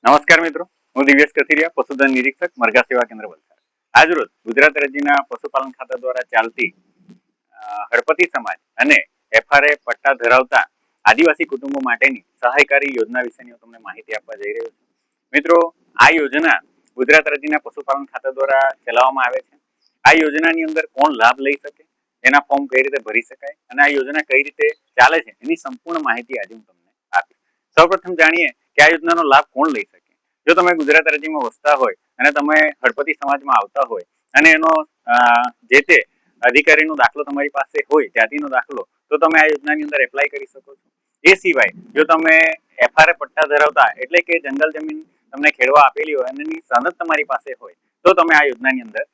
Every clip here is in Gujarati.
નમસ્કાર મિત્રો, હું દિવ્યેશ કથિરિયા, પશુધન નિરીક્ષક, મરઘા સેવા કેન્દ્ર વલસાડ. આજરોજ ગુજરાત રાજ્યના પશુપાલન ખાતા દ્વારા ચાલતી હળપતિ સમાજ અને એફઆરએ પટ્ટા ધરાવતા આદિવાસી કુટુંબો માટેની સહાયકારી યોજના વિશેની તમને માહિતી આપવા જઈ રહ્યો છું. મિત્રો, આ યોજના ગુજરાત રાજ્યના પશુપાલન ખાતા દ્વારા ચલાવવામાં આવે છે. આ યોજનાની અંદર કોણ લાભ લઈ શકે, એના ફોર્મ કઈ રીતે ભરી શકાય અને આ યોજના કઈ રીતે ચાલે છે એની સંપૂર્ણ માહિતી આજે હું તમને આપીશ. સૌપ્રથમ જાણીએ કે આ યોજનાનો લાભ કોણ લઈ શકે. જો તમે ગુજરાત રાજ્યમાં વસતા હોય અને તમે હળપતિ સમાજમાં આવતા હોય અને એનો જે તે અધિકારીનો દાખલો તમારી પાસે હોય, જાતિનો દાખલો, તો તમે આ યોજનાની અંદર એપ્લાય કરી શકો છો. એ સિવાય જો તમે એફઆરએ પટ્ટા ધરાવતા એટલે કે જંગલ જમીન તમને ખેડવા આપેલી હોય અને એની સનદ તમારી પાસે હોય તો તમે આ યોજનાની અંદર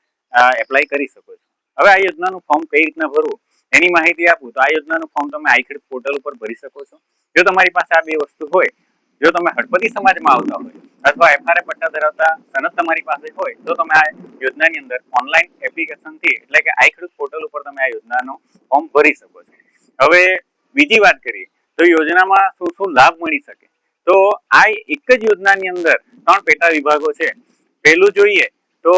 એપ્લાય કરી શકો છો. હવે આ યોજનાનું ફોર્મ કઈ રીતના ભરવું એની માહિતી આપું તો આ યોજનાનું ફોર્મ તમે આઈખેડ પોર્ટલ ઉપર ભરી શકો છો. જો તમારી પાસે આ બે વસ્તુ હોય, જો તમે હળપતિ સમાજમાં આવતા હોય અથવા એફઆરએ પટ્ટા ધરાવતા સનદ તમારી પાસે હોય તો તમે આ યોજનાની અંદર ઓનલાઈન એપ્લિકેશનથી એટલે કે આઈખેડ પોર્ટલ ઉપર તમે આ યોજનાનો ફોર્મ ભરી શકો છો. હવે બીજી વાત કરીએ તો યોજનામાં શું શું લાભ મળી શકે, તો આ એક જ યોજનાની અંદર 3 પેટા વિભાગો છે. પહેલું જોઈએ તો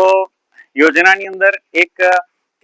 યોજનાની અંદર એક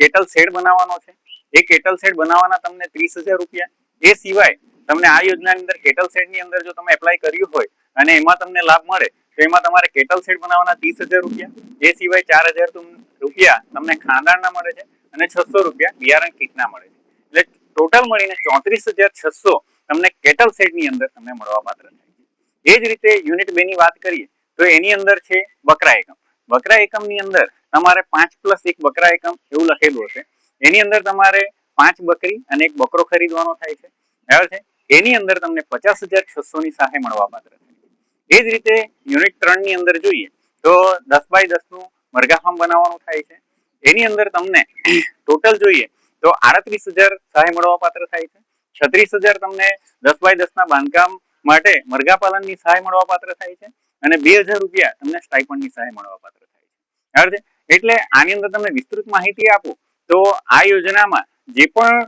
કેટલ શેડ બનાવવાનો છે. એ કેટલ શેડ બનાવવાના તમને 30,000 રૂપિયા. એ સિવાય તમને આ યોજનાની અંદર કેટલ શેડની અંદર જો તમે એપ્લાય કર્યું હોય અને એમાં તમને લાભ મળે તો એમાં તમારે કેટલ શેડ બનાવવાના 30,000 રૂપિયા. એ સિવાય 4,000 રૂપિયા તમને ખાંદાણના મળે છે અને 600 રૂપિયા બિયારણ કીટના મળે છે. એટલે ટોટલ મળીને 34,600 તમને કેટલ શેડની અંદર તમને મળવા પાત્ર થાય છે. એ જ રીતે યુનિટ 2 ની વાત કરીએ તો એની અંદર છે બકરા એકમ. બકરા એકમની અંદર તમારે 5+1 બકરા એકમ એવું લખેલું હશે. એની અંદર તમારે 5 બકરી અને 1 બકરો ખરીદવાનો થાય છે. બરાબર છે. એની અંદર તમને 50,600 ની સહાય મળવા પાત્ર થાય છે. એ જ રીતે યુનિટ 3 ની અંદર જોઈએ તો 10x10 નું મરઘા ફાર્મ બનાવવાનું થાય છે. એની અંદર તમને ટોટલ જોઈએ તો 38,000 સહાય મળવા પાત્ર થાય છે. 36,000 તમને 10x10 ના બાંધકામ માટે મરઘા પાલનની સહાય મળવા પાત્ર થાય છે અને 2,000 રૂપિયા તમને સ્ટાઇપન્ડની સહાય મળવા પાત્ર થાય છે. બરાબર છે. એટલે આની અંદર તમને વિસ્તૃત માહિતી આપું તો આ યોજનામાં જે પણ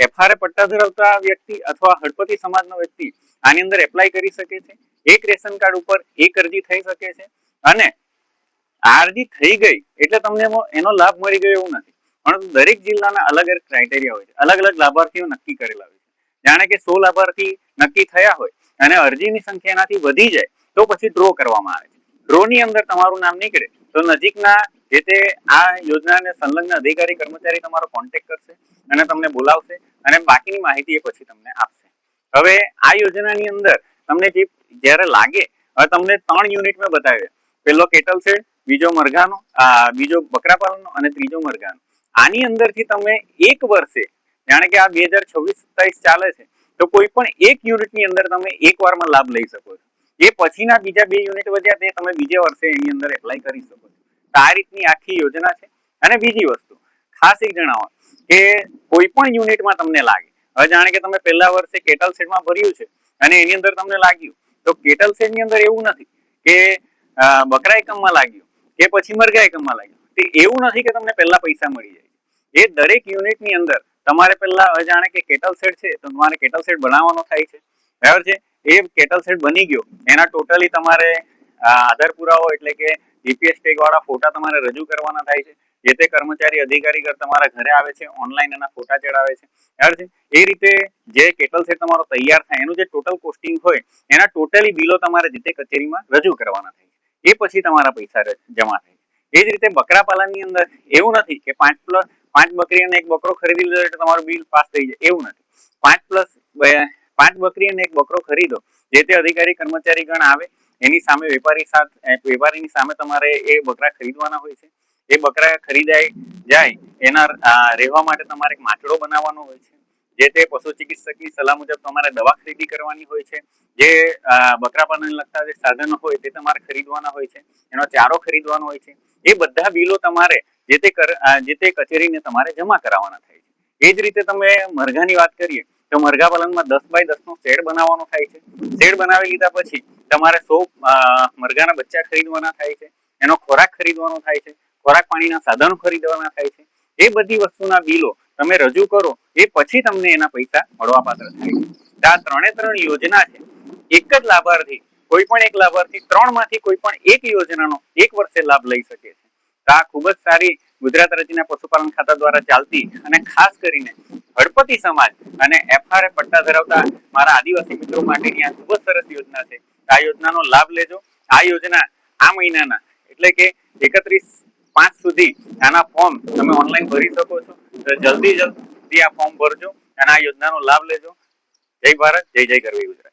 એફઆરએ પટ્ટા ધરાવતા વ્યક્તિ અથવા હળપતિ સમાજનો વ્યક્તિ આની અંદર એપ્લાય કરી શકે છે. એક રેશન કાર્ડ ઉપર એક અરજી થઈ શકે છે અને આ અરજી થઈ ગઈ એટલે તમને એનો લાભ મળી ગયો એવું નથી, પરંતુ દરેક જિલ્લાના અલગ અલગ ક્રાઇટેરિયા હોય છે, અલગ અલગ લાભાર્થીઓ નક્કી કરેલા હોય છે. જાણે કે 16 લાભાર્થી નક્કી થયા હોય અને અરજીની સંખ્યા એનાથી વધી જાય તો પછી ડ્રો કરવામાં આવે છે. ડ્રોની અંદર તમારું નામ નીકળે તો નજીકના જે તે આ યોજનાને સંલગ્ન અધિકારી કર્મચારી તમારો કોન્ટેક્ટ કરશે અને તમને બોલાવશે અને બાકીની માહિતી એ પછી તમને આપશે. હવે આ યોજનાની અંદર તમને જે જ્યારે લાગે, હવે તમને 3 યુનિટ મેં બતાવ્યા. પહેલો કેટલ શેડ, બીજો મરઘાનો, બીજો બકરા પાલનનો અને ત્રીજો મરઘાનો. આની અંદરથી તમે એક વર્ષે, જાણે કે આ 2026-27 ચાલે છે, તો કોઈ પણ એક યુનિટની અંદર તમે એક વારમાં લાભ લઈ શકો છો. એ પછીના બીજા 2 યુનિટ વધ્યા તે તમે બીજે વર્ષે એની અંદર એપ્લાય કરી શકો છો. તો આ રીતની આખી યોજના છે. અને બીજી વસ્તુ ખાસ એક જણાવો કે કોઈ પણ યુનિટમાં તમને લાગે, હવે જાણે કે તમે પહેલા વર્ષે કેટલ શેડમાં ભર્યું છે અને એની અંદર તમને લાગ્યું, તો કેટલ શેડની અંદર એવું નથી કે બકરા એકમમાં લાગ્યું કે પછી મરઘા એકમમાં લાગ્યું. એવું નથી કે તમને પહેલા પૈસા મળી જાય. એ દરેક યુનિટની અંદર તમારે પહેલા, જાણે કે કેટલ શેડ છે તો તમારે કેટલ શેડ બનાવવાનો થાય છે. બરાબર છે. એ કેટલ શેડ બની ગયો એના ટોટલી તમારે આધાર પુરાવો એટલે કે જીપીએસ ટેગ વાળા ફોટા તમારે રજૂ કરવાના થાય છે. જે તે કર્મચારી અધિકારી તમારા ઘરે આવે છે, ઓનલાઈન એના ફોટા ચડાવે છે. બરાબર છે. એ રીતે જે કેટલ શેડ તમારો તૈયાર થાય એનું જે ટોટલ કોસ્ટિંગ હોય એના ટોટલી બિલો તમારે જે તે કચેરીમાં રજૂ કરવાના થાય છે. એ પછી તમારા પૈસા જમા થાય. એ જ રીતે બકરા પાલનની અંદર એવું નથી કે 5 બકરી અને 1 બકરો ખરીદી લીધો એટલે તમારું બિલ પાસ થઈ જાય, એવું નથી. 5 બકરી અને 1 બકરો ખરીદો, જે તે અધિકારી કર્મચારી ગણ આવે એની સામે વેપારીની સામે તમારે એ બકરા ખરીદવાના હોય છે. એ બકરા ખરીદાય જાય એના રહેવા માટે તમારે એક માટડો બનાવવાનો હોય છે. જે તે પશુ ચિકિત્સકની સલાહ મુજબ તમારે દવા ખરીદી કરવાની હોય છે. જે બકરા પાલનને લગતા જે સાધનો હોય તે તમારે ખરીદવાના હોય છે. એનો ચારો ખરીદવાનો હોય છે. એ બધા બિલો તમારે જે તે કચેરીને તમારે જમા કરાવવાના થાય છે. એ જ રીતે તમે મરઘાની વાત કરીએ તો મરઘા પાલનમાં 10x10 નો શેડ બનાવવાનો થાય છે. શેડ બનાવી લીધા પછી તમારે 100 મરઘાના બચ્ચા ખરીદવાના થાય છે. એનો ખોરાક ખરીદવાનો થાય છે. ખોરાક પાણીના સાધનો ખરીદવાના થાય છે. એ બધી વસ્તુના બિલો તમે રજૂ કરો એ પછી તમને એના પૈસા મળવા પાત્ર થાય છે. આ 3 યોજના છે. એક જ લાભાર્થી કોઈ પણ એક લાભાર્થી 3 માંથી કોઈ પણ એક યોજનાનો એક વર્ષે લાભ લઈ શકે છે. તો આ ખૂબ જ સારી ગુજરાત રાજ્યના પશુપાલન ખાતા દ્વારા ચાલતી અને ખાસ કરીને હળપતિ સમાજ અને એફઆરએ પટ્ટા ધરાવતા મારા આદિવાસી મિત્રો માટેની આ ખૂબ જ સરસ યોજના છે. આ યોજનાનો લાભ લેજો. આ યોજના આ મહિનાના એટલે કે 31/5 સુધી આના ફોર્મ તમે ઓનલાઈન ભરી શકો છો. તો જલ્દી આ ફોર્મ ભરજો અને આ યોજનાનો લાભ લેજો. જય ભારત, જય જય ગરવી ગુજરાત.